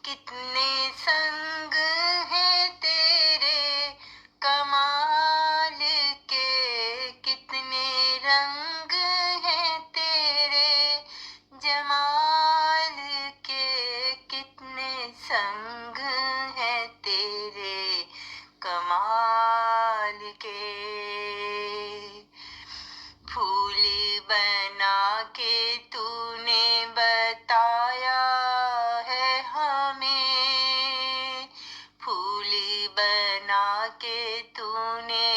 कितने संग हैं तेरे कमाल के, कितने रंग हैं तेरे जमाल के, कितने संग हैं तेरे कमाल के। फूल बना के तूने बताया है हमें, फूल बना के तूने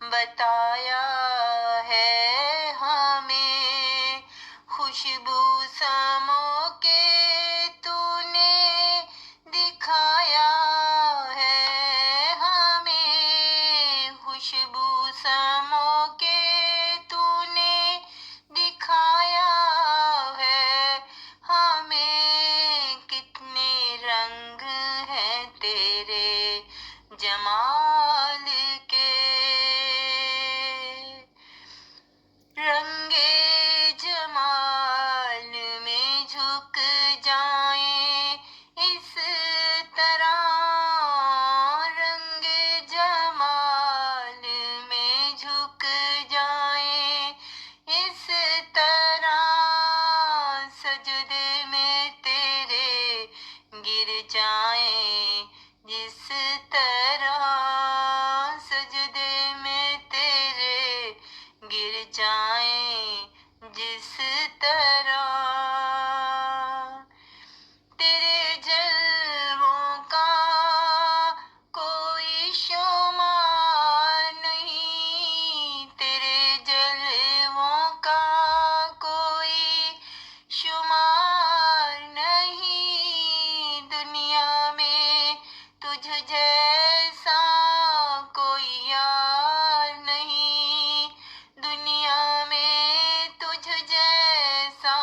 बताया है हमें, खुशबू समो के तूने दिखाया है हमें, खुशबू समो के तूने दिखाया है हमें, कितने रंग हैं तेरे जमाल के। रंगे जमाल में झुक जाएं इस तरह, रंगे जमाल में झुक जाएं इस तरह, सजदे में तेरे गिर जाएं जिस तरह, सजदे में तेरे गिर जाएं जिस तरह। तेरे जलवों का कोई शुमार नहीं, तेरे जलवों का कोई शुमार नहीं, दुनिया में तुझ जैसा कोई यार नहीं, दुनिया में तुझ जैसा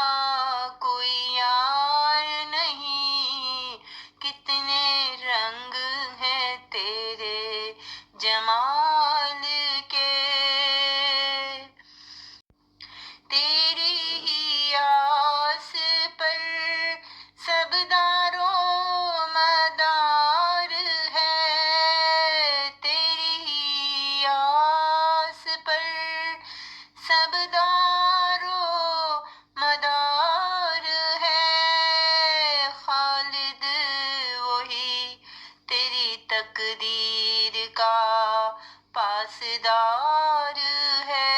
कोई यार नहीं, कितने रंग हैं तेरे जमाल के। तेरी ही आस पर सब दारो मदार है, तेरी ही आस पर सब दारो मदार है, खालिद वही तेरी तकदीर का पासदार है,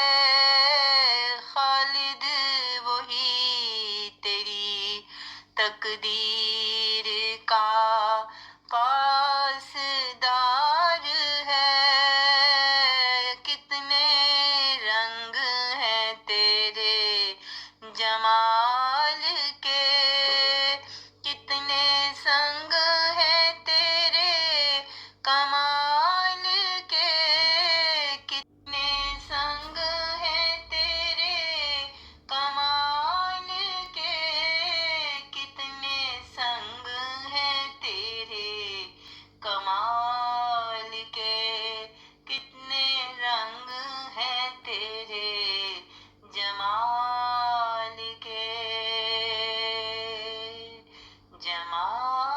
खालिद वही तेरी तकदीर का पासदार है, कितने रंग हैं तेरे जमाल के, कितने संग हैं तेरे कमाल के, कितने संग हैं तेरे कमाल के, कितने संग हैं तेरे कमाल के, कितने रंग हैं तेरे जमाल के, जमाल